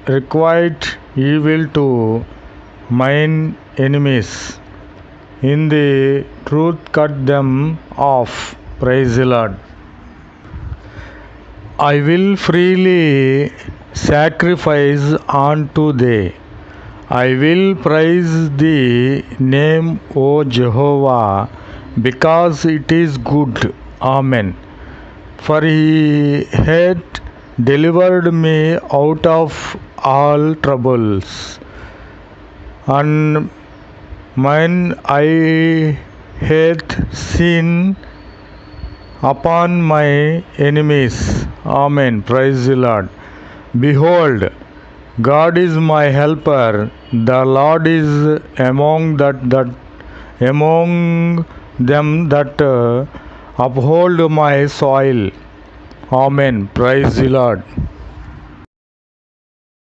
requite evil to mine enemies. In the truth cut them off. Praise the Lord. I will freely sacrifice unto thee. I will praise thy name, O Jehovah, because it is good. Amen. For he hath delivered me out of all troubles, and mine eye hath seen upon my enemies. Amen. Praise the Lord. Behold, God is my helper. The Lord is among them that uphold my soil. Amen. Praise the Lord.